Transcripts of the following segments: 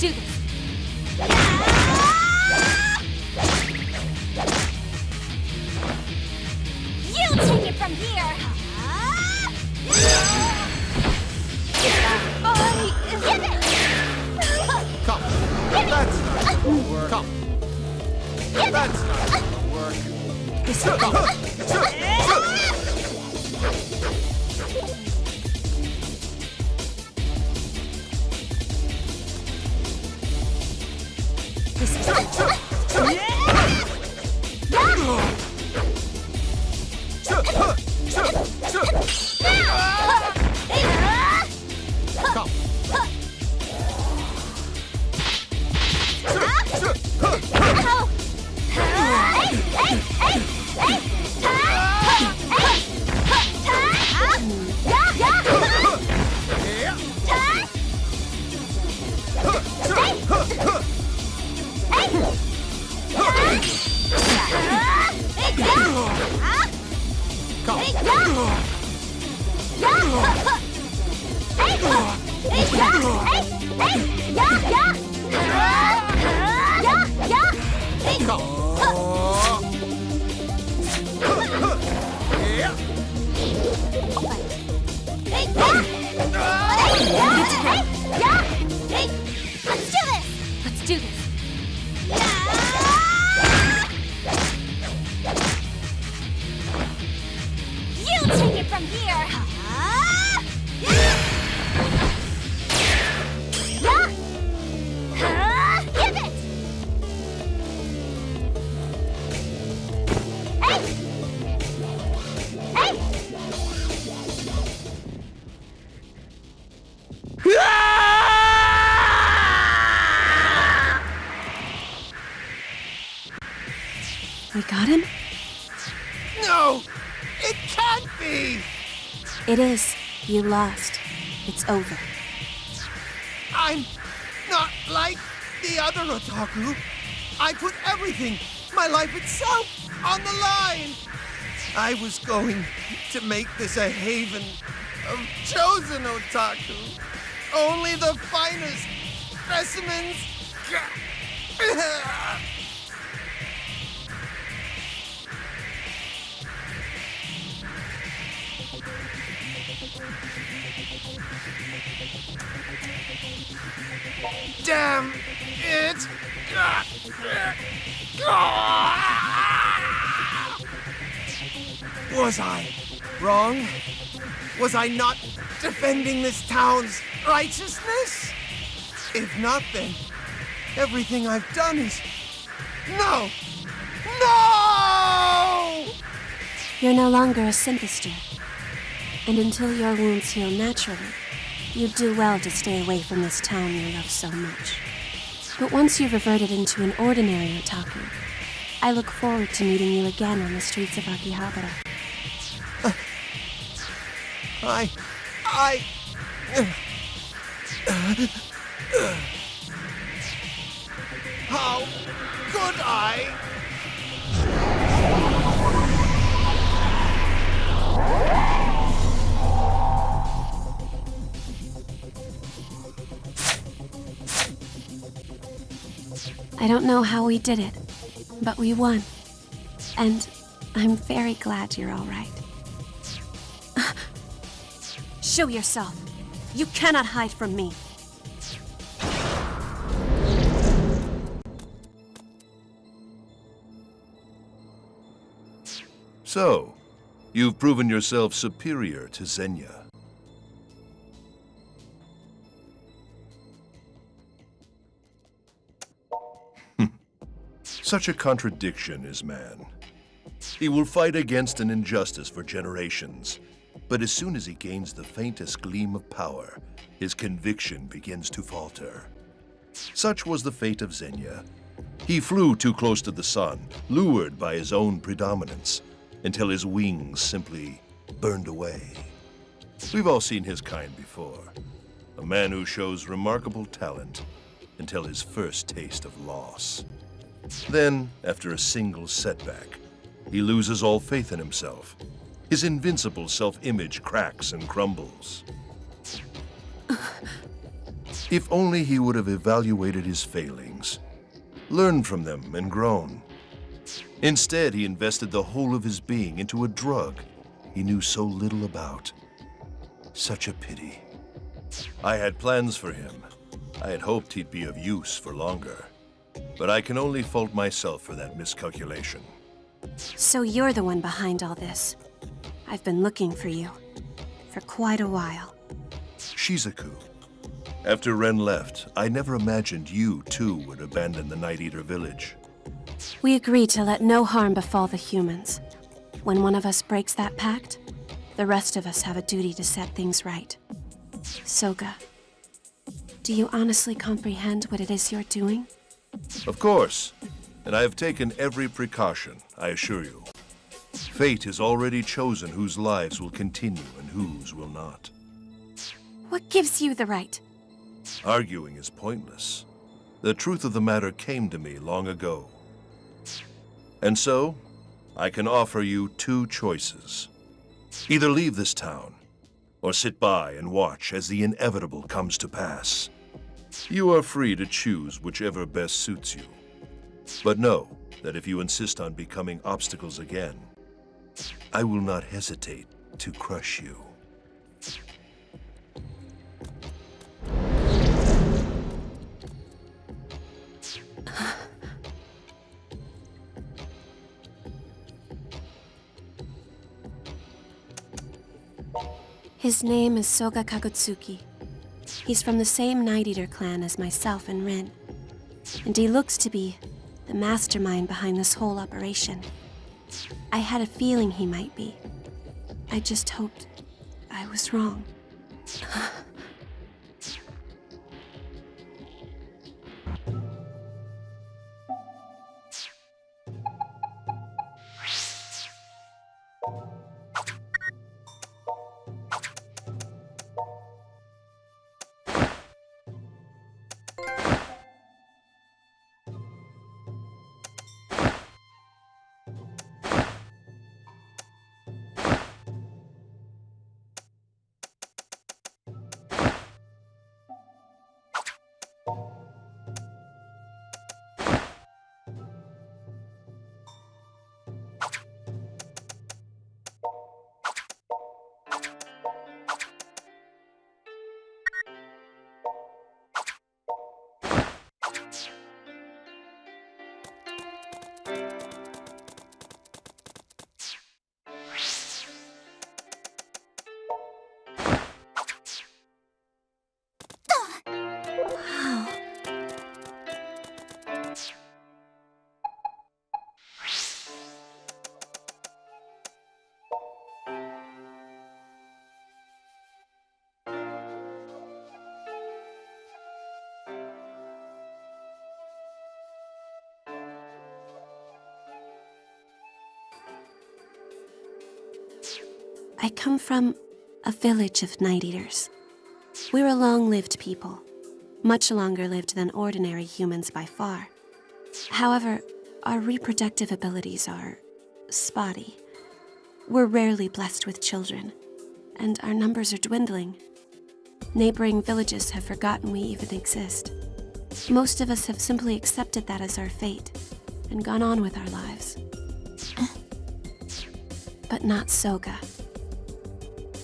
do this. You take it from here. Give it. Come. That's not gonna work. Come. That's not gonna work. This will Come. This is Come. Let's do this. You take it from here. Give it. We got him? No! It can't be! It is. You lost. It's over. I'm not like the other otaku. I put everything, my life itself, on the line. I was going to make this a haven of chosen otaku. Only the finest specimens. Damn it! Was I wrong? Was I not defending this town's righteousness? If not, then everything I've done is... No! No! You're no longer a Synthister. And until your wounds heal naturally, you'd do well to stay away from this town you love so much. But once you've reverted into an ordinary otaku, I look forward to meeting you again on the streets of Akihabara. How could I? I don't know how we did it, but we won. And I'm very glad you're all right. Show yourself. You cannot hide from me. So, you've proven yourself superior to Zenya. Such a contradiction is man. He will fight against an injustice for generations, but as soon as he gains the faintest gleam of power, his conviction begins to falter. Such was the fate of Zenya. He flew too close to the sun, lured by his own predominance, until his wings simply burned away. We've all seen his kind before. A man who shows remarkable talent until his first taste of loss. Then, after a single setback, he loses all faith in himself. His invincible self-image cracks and crumbles. If only he would have evaluated his failings, learned from them, and grown. Instead, he invested the whole of his being into a drug he knew so little about. Such a pity. I had plans for him. I had hoped he'd be of use for longer. But I can only fault myself for that miscalculation. So you're the one behind all this. I've been looking for you for quite a while. Shizuku, after Ren left, I never imagined you too would abandon the Night Eater village. We agreed to let no harm befall the humans. When one of us breaks that pact, the rest of us have a duty to set things right. Soga, do you honestly comprehend what it is you're doing? Of course, and I have taken every precaution, I assure you. Fate has already chosen whose lives will continue and whose will not. What gives you the right? Arguing is pointless. The truth of the matter came to me long ago. And so, I can offer you two choices. Either leave this town, or sit by and watch as the inevitable comes to pass. You are free to choose whichever best suits you. But know that if you insist on becoming obstacles again, I will not hesitate to crush you. His name is Soga Kagutsuki. He's from the same Night Eater clan as myself and Rin. And he looks to be the mastermind behind this whole operation. I had a feeling he might be. I just hoped I was wrong. Wow. I come from a village of Night Eaters. We're a long-lived people, much longer lived than ordinary humans by far. However, our reproductive abilities are spotty. We're rarely blessed with children, and our numbers are dwindling. Neighboring villages have forgotten we even exist. Most of us have simply accepted that as our fate, and gone on with our lives. But not Soga.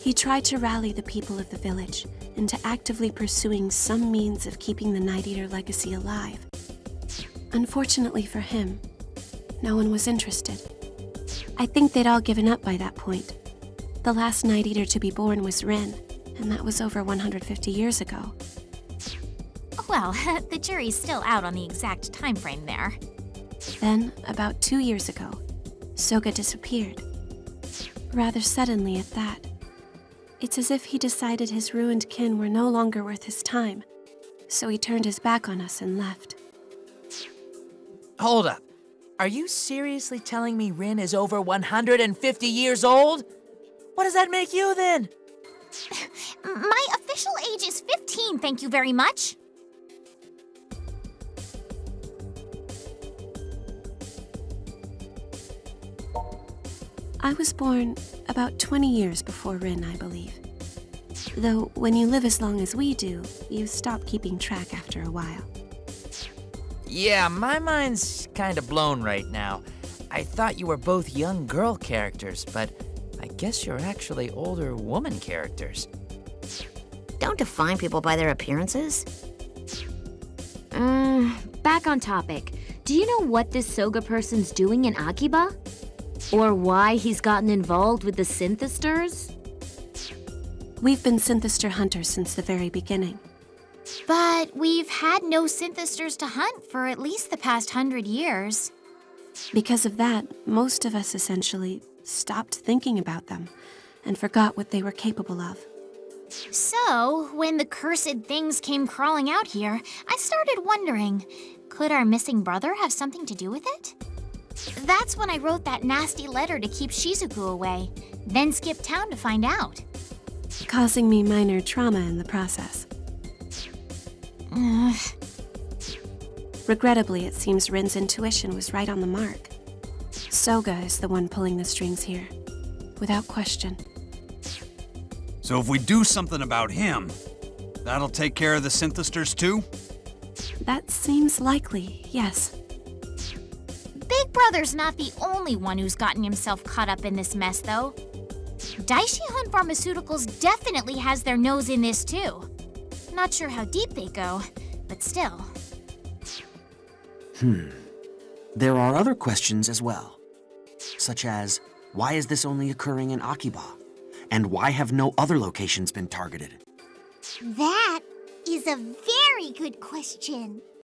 He tried to rally the people of the village into actively pursuing some means of keeping the Night Eater legacy alive. Unfortunately for him, no one was interested. I think they'd all given up by that point. The last Night Eater to be born was Rin, and that was over 150 years ago. Well, the jury's still out on the exact time frame there. Then, about 2 years ago, Soga disappeared. Rather suddenly at that. It's as if he decided his ruined kin were no longer worth his time, so he turned his back on us and left. Hold up. Are you seriously telling me Rin is over 150 years old? What does that make you then? My official age is 15, thank you very much. I was born about 20 years before Rin, I believe. Though, when you live as long as we do, you stop keeping track after a while. Yeah, my mind's kinda blown right now. I thought you were both young girl characters, but I guess you're actually older woman characters. Don't define people by their appearances. Back on topic. Do you know what this Soga person's doing in Akiba? Or why he's gotten involved with the Synthisters? We've been Synthister hunters since the very beginning. But we've had no Synthisters to hunt for at least the past 100 years. Because of that, most of us essentially stopped thinking about them and forgot what they were capable of. So, when the cursed things came crawling out here, I started wondering, could our missing brother have something to do with it? That's when I wrote that nasty letter to keep Shizuku away, then skipped town to find out. Causing me minor trauma in the process. Regrettably, it seems Rin's intuition was right on the mark. Soga is the one pulling the strings here, without question. So if we do something about him, that'll take care of the Synthisters too? That seems likely, yes. Big Brother's not the only one who's gotten himself caught up in this mess, though. Daishi Hunt Pharmaceuticals definitely has their nose in this, too. Not sure how deep they go, but still. There are other questions as well, such as, why is this only occurring in Akiba? And why have no other locations been targeted? That is a very good question.